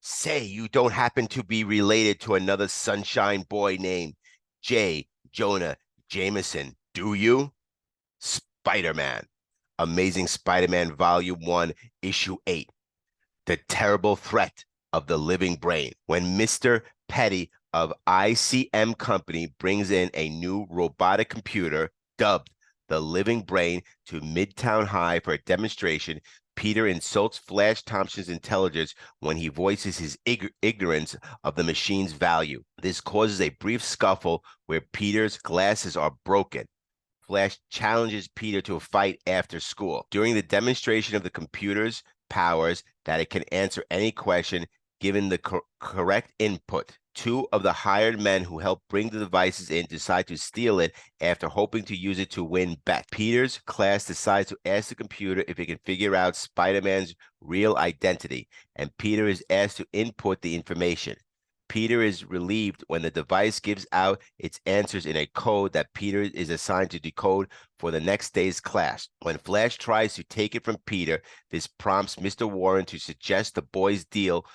Say you don't happen to be related to another sunshine boy named J. Jonah Jameson, do you? Spider-Man. Amazing Spider-Man Volume 1, Issue 8. The Terrible Threat of the Living Brain. When Mr. Petty of ICM Company brings in a new robotic computer dubbed the Living Brain to Midtown High for a demonstration, Peter insults Flash Thompson's intelligence when he voices his ignorance of the machine's value. This causes a brief scuffle where Peter's glasses are broken. Flash challenges Peter to a fight after school. During the demonstration of the computer's powers that it can answer any question given the correct input. Two of the hired men who helped bring the devices in decide to steal it after hoping to use it to win bets. Peter's class decides to ask the computer if it can figure out Spider-Man's real identity, and Peter is asked to input the information. Peter is relieved when the device gives out its answers in a code that Peter is assigned to decode for the next day's class. When Flash tries to take it from Peter, this prompts Mr. Warren to suggest the boys deal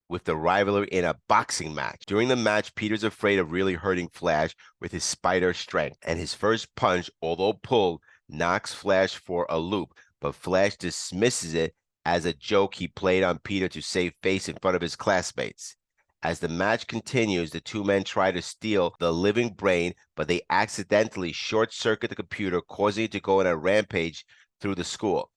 with the rivalry in a boxing match. During the match, Peter's afraid of really hurting Flash with his spider strength, and his first punch, although pulled, knocks Flash for a loop, but Flash dismisses it as a joke he played on Peter to save face in front of his classmates. As the match continues, the two men try to steal the living brain, but they accidentally short-circuit the computer, causing it to go on a rampage through the school.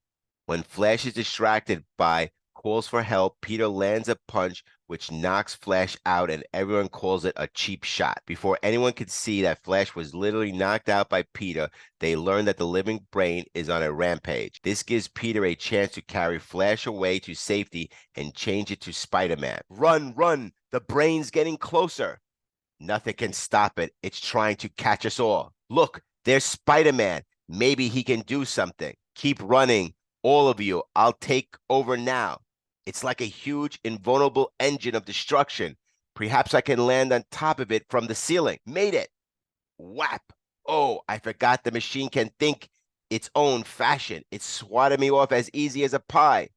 When Flash is distracted by calls for help, Peter lands a punch which knocks Flash out, and everyone calls it a cheap shot. Before anyone could see that Flash was literally knocked out by Peter, they learn that the living brain is on a rampage. This gives Peter a chance to carry Flash away to safety and change it to Spider-Man. Run, run! The brain's getting closer. Nothing can stop it. It's trying to catch us all. Look, there's Spider-Man. Maybe he can do something. Keep running, all of you. I'll take over now. It's like a huge, invulnerable engine of destruction. Perhaps I can land on top of it from the ceiling. Made it. Whap. Oh, I forgot the machine can think its own fashion. It swatted me off as easy as a pie.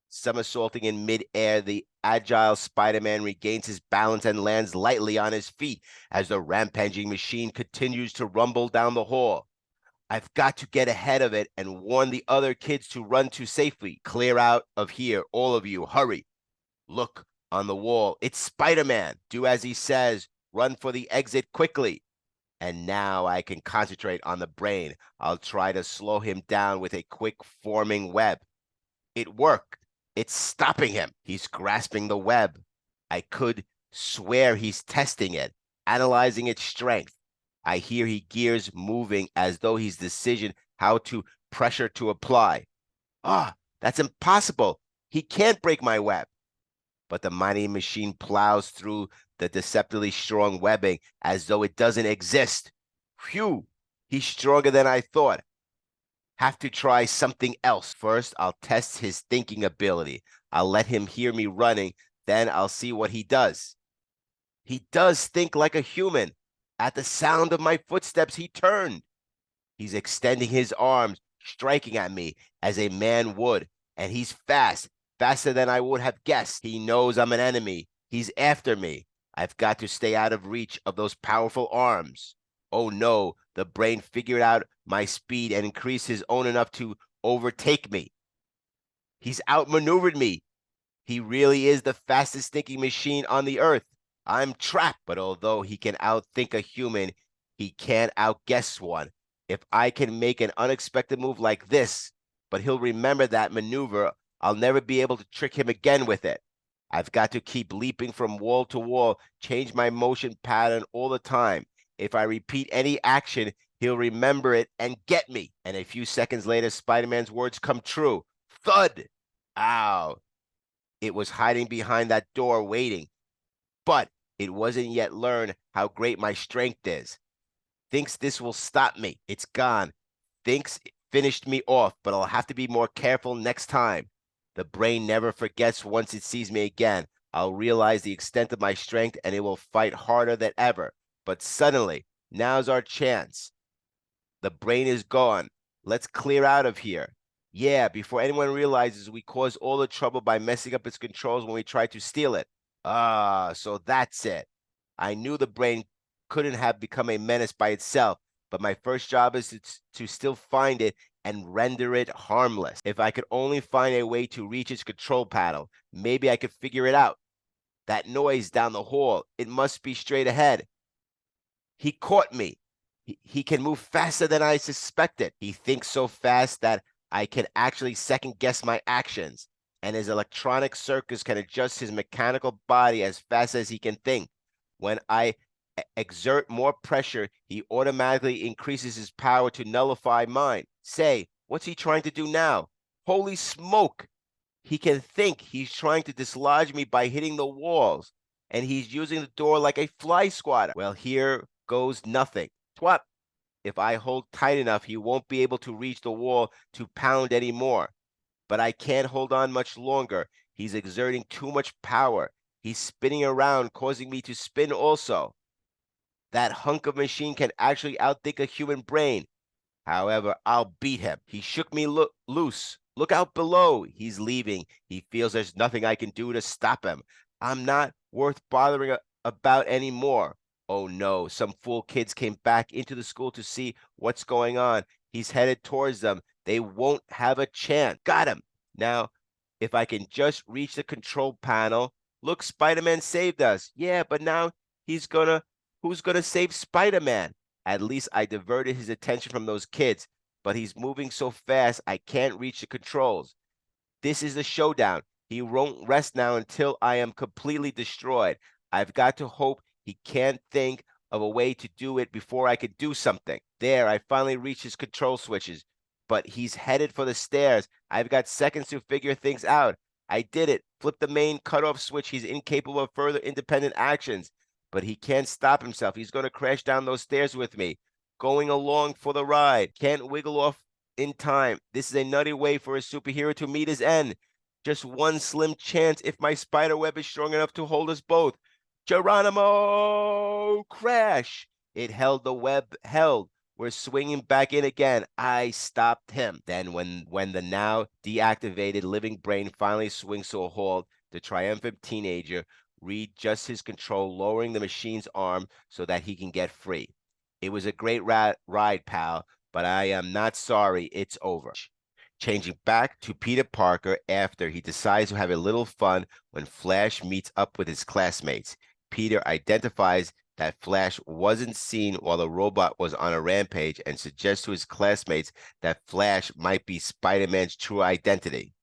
Somersaulting in midair, the agile Spider-Man regains his balance and lands lightly on his feet as the rampaging machine continues to rumble down the hall. I've got to get ahead of it and warn the other kids to run to safety. Clear out of here, all of you. Hurry. Look on the wall. It's Spider-Man. Do as he says. Run for the exit quickly. And now I can concentrate on the brain. I'll try to slow him down with a quick forming web. It worked. It's stopping him. He's grasping the web. I could swear he's testing it, analyzing its strength. I hear he gears moving as though he's decision how to pressure to apply. Ah, that's impossible. He can't break my web. But the mighty machine plows through the deceptively strong webbing as though it doesn't exist. Phew, he's stronger than I thought. Have to try something else. First, I'll test his thinking ability. I'll let him hear me running, then I'll see what he does. He does think like a human. At the sound of my footsteps, he turned. He's extending his arms, striking at me as a man would, and he's fast, faster than I would have guessed. He knows I'm an enemy. He's after me. I've got to stay out of reach of those powerful arms. Oh no, the brain figured out my speed and increased his own enough to overtake me. He's outmaneuvered me. He really is the fastest thinking machine on the earth. I'm trapped, but although he can outthink a human, he can't outguess one. If I can make an unexpected move like this, but he'll remember that maneuver, I'll never be able to trick him again with it. I've got to keep leaping from wall to wall, change my motion pattern all the time. If I repeat any action, he'll remember it and get me. And a few seconds later, Spider-Man's words come true. Thud! Ow! It was hiding behind that door waiting. But it wasn't yet learned how great my strength is. Thinks this will stop me. It's gone. Thinks it finished me off, but I'll have to be more careful next time. The brain never forgets once it sees me again. I'll realize the extent of my strength and it will fight harder than ever. But suddenly, now's our chance. The brain is gone. Let's clear out of here. Yeah, before anyone realizes we caused all the trouble by messing up its controls when we tried to steal it. Ah, so that's it. I knew the brain couldn't have become a menace by itself, but my first job is to still find it and render it harmless. If I could only find a way to reach its control panel, maybe I could figure it out. That noise down the hall, it must be straight ahead. He caught me. He can move faster than I suspected. He thinks so fast that I can actually second guess my actions. And his electronic circuits can adjust his mechanical body as fast as he can think. When I exert more pressure, he automatically increases his power to nullify mine. Say, what's he trying to do now? Holy smoke! He can think he's trying to dislodge me by hitting the walls, and he's using the door like a fly swatter. Well, here goes nothing. Twat! If I hold tight enough, he won't be able to reach the wall to pound anymore. But I can't hold on much longer. He's exerting too much power. He's spinning around, causing me to spin also. That hunk of machine can actually outthink a human brain. However, I'll beat him. He shook me loose. Look out below. He's leaving. He feels there's nothing I can do to stop him. I'm not worth bothering about anymore. Oh no, some fool kids came back into the school to see what's going on. He's headed towards them. They won't have a chance. Got him. Now, if I can just reach the control panel. Look, Spider-Man saved us. Yeah, but now who's gonna save Spider-Man? At least I diverted his attention from those kids, but he's moving so fast I can't reach the controls. This is the showdown. He won't rest now until I am completely destroyed. I've got to hope he can't think of a way to do it before I could do something. There, I finally reached his control switches, but he's headed for the stairs. I've got seconds to figure things out. I did it. Flip the main cutoff switch. He's incapable of further independent actions, but he can't stop himself. He's going to crash down those stairs with me. Going along for the ride. Can't wiggle off in time. This is a nutty way for a superhero to meet his end. Just one slim chance if my spider web is strong enough to hold us both. Geronimo! Crash! It held, the web held. We're swinging back in again. I stopped him. Then when the now deactivated living brain finally swings to a halt, the triumphant teenager readjusts his control, lowering the machine's arm so that he can get free. It was a great ride, pal, but I am not sorry it's over. Changing back to Peter Parker after he decides to have a little fun when Flash meets up with his classmates. Peter identifies that Flash wasn't seen while the robot was on a rampage and suggests to his classmates that Flash might be Spider-Man's true identity.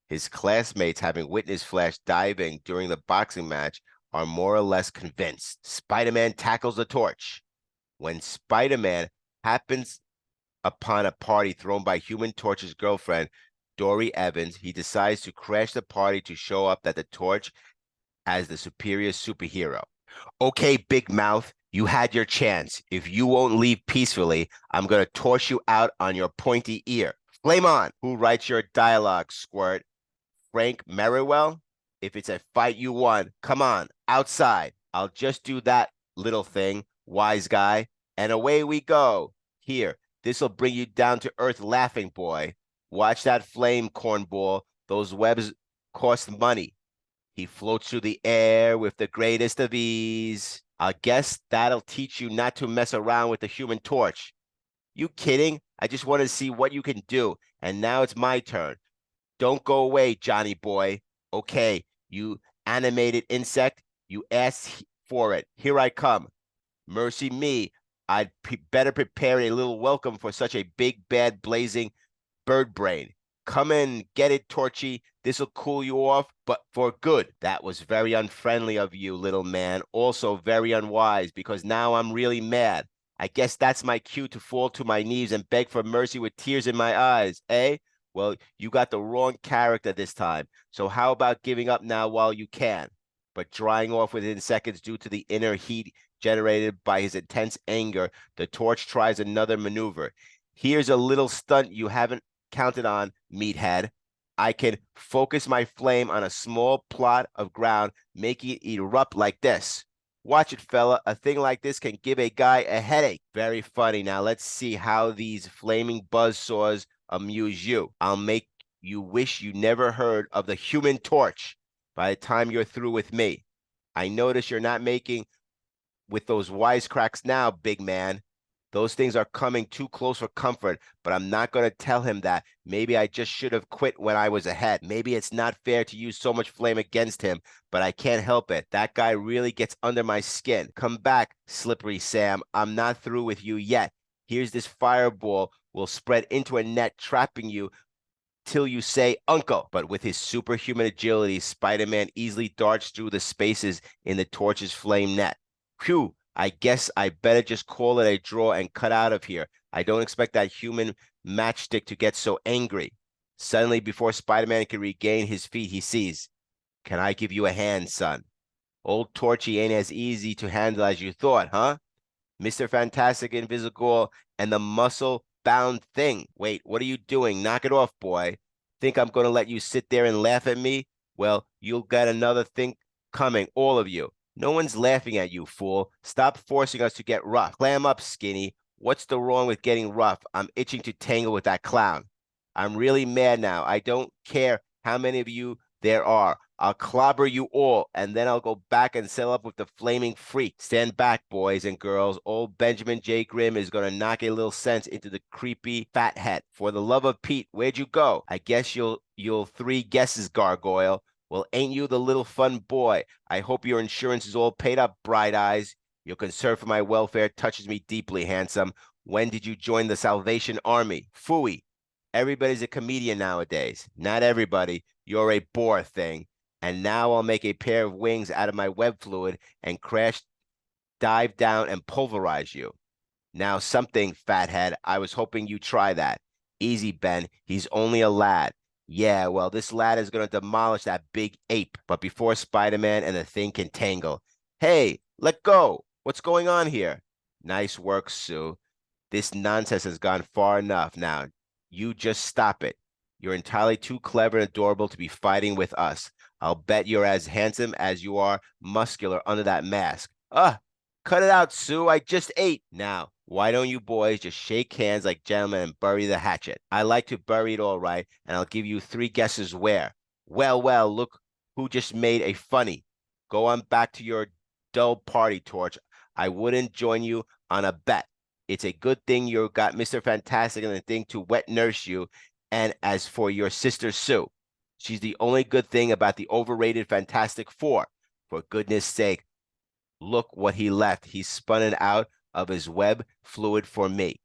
His classmates, having witnessed Flash diving during the boxing match, are more or less convinced. Spider-Man tackles the torch. When Spider-Man happens upon a party thrown by Human Torch's girlfriend, Dory Evans, he decides to crash the party to show up that the Torch as the superior superhero. Okay, Big Mouth, you had your chance. If you won't leave peacefully, I'm going to torch you out on your pointy ear. Flame on! Who writes your dialogue, Squirt? Frank Merriwell? If it's a fight you won, come on, outside. I'll just do that little thing, wise guy, and away we go. Here, this'll bring you down to earth laughing, boy. Watch that flame, cornball. Those webs cost money. He floats through the air with the greatest of ease. I guess that'll teach you not to mess around with the Human Torch. You kidding? I just want to see what you can do. And now it's my turn. Don't go away, Johnny boy. Okay, you animated insect, you asked for it. Here I come. Mercy me. I'd better prepare a little welcome for such a big, bad, blazing bird brain. Come in, get it, Torchy. This'll cool you off, but for good. That was very unfriendly of you, little man. Also very unwise, because now I'm really mad. I guess that's my cue to fall to my knees and beg for mercy with tears in my eyes, eh? Well, you got the wrong character this time. So how about giving up now while you can? But drying off within seconds due to the inner heat generated by his intense anger, the Torch tries another maneuver. Here's a little stunt you haven't counted on, meathead. I can focus my flame on a small plot of ground, making it erupt like this. Watch it, fella. A thing like this can give a guy a headache. Very funny. Now let's see how these flaming buzzsaws amuse you. I'll make you wish you never heard of the Human Torch by the time you're through with me. I notice you're not making with those wisecracks now, big man. Those things are coming too close for comfort, but I'm not going to tell him that. Maybe I just should have quit when I was ahead. Maybe it's not fair to use so much flame against him, but I can't help it. That guy really gets under my skin. Come back, Slippery Sam. I'm not through with you yet. Here's this fireball. Will spread into a net, trapping you till you say uncle. But with his superhuman agility, Spider-Man easily darts through the spaces in the torch's flame net. Phew, I guess I better just call it a draw and cut out of here. I don't expect that human matchstick to get so angry. Suddenly, before Spider-Man can regain his feet, he sees, "Can I give you a hand, son? Old Torchy ain't as easy to handle as you thought, huh? Mr. Fantastic Invisible and the muscle-bound thing. Wait, what are you doing? Knock it off, boy. Think I'm going to let you sit there and laugh at me? Well, you'll get another thing coming, all of you. No one's laughing at you, fool. Stop forcing us to get rough. Clam up, Skinny. What's the wrong with getting rough? I'm itching to tangle with that clown. I'm really mad now. I don't care how many of you there are. I'll clobber you all, and then I'll go back and settle up with the flaming freak. Stand back, boys and girls. Old Benjamin J. Grimm is going to knock a little sense into the creepy fat head. For the love of Pete, where'd you go? I guess you'll three guesses, Gargoyle. Well, ain't you the little fun boy? I hope your insurance is all paid up, Bright Eyes. Your concern for my welfare touches me deeply, handsome. When did you join the Salvation Army? Phooey. Everybody's a comedian nowadays. Not everybody. You're a bore thing. And now I'll make a pair of wings out of my web fluid and dive down and pulverize you. Now something, fathead. I was hoping you'd try that. Easy, Ben. He's only a lad. Yeah, well, this lad is going to demolish that big ape. But before Spider-Man and the thing can tangle. Hey, let go. What's going on here? Nice work, Sue. This nonsense has gone far enough now. You just stop it. You're entirely too clever and adorable to be fighting with us. I'll bet you're as handsome as you are muscular under that mask. Cut it out, Sue. I just ate. Now, why don't you boys just shake hands like gentlemen and bury the hatchet? I like to bury it all right, and I'll give you three guesses where. Well, well, look who just made a funny. Go on back to your dull party, Torch. I wouldn't join you on a bet. It's a good thing you got Mr. Fantastic and the thing to wet nurse you. And as for your sister, Sue, she's the only good thing about the overrated Fantastic Four. For goodness sake, look what he left. He spun it out of his web fluid for me.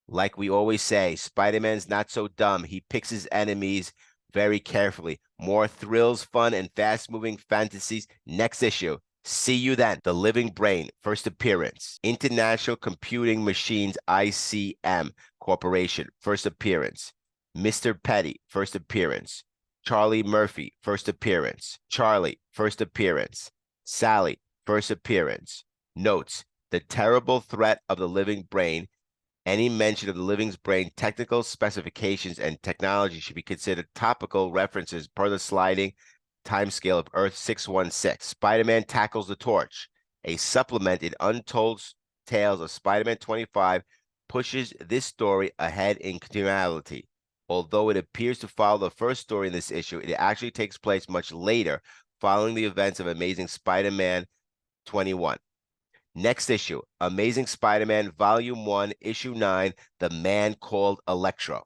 Like we always say, Spider-Man's not so dumb. He picks his enemies very carefully. More thrills, fun, and fast-moving fantasies next issue. See you then. The Living Brain, first appearance. International Computing Machines, ICM Corporation, first appearance. Mr. Petty, first appearance. Charlie Murphy, first appearance. Charlie, first appearance. Sally, first appearance. Notes: the terrible threat of the living brain. Any mention of the living brain technical specifications and technology should be considered topical references per the sliding timescale of Earth 616. Spider-Man tackles the torch. A supplement in Untold Tales of Spider-Man 25 pushes this story ahead in continuality. Although it appears to follow the first story in this issue, it actually takes place much later, following the events of Amazing Spider-Man 21. Next issue, Amazing Spider-Man Volume 1, Issue 9, The Man Called Electro.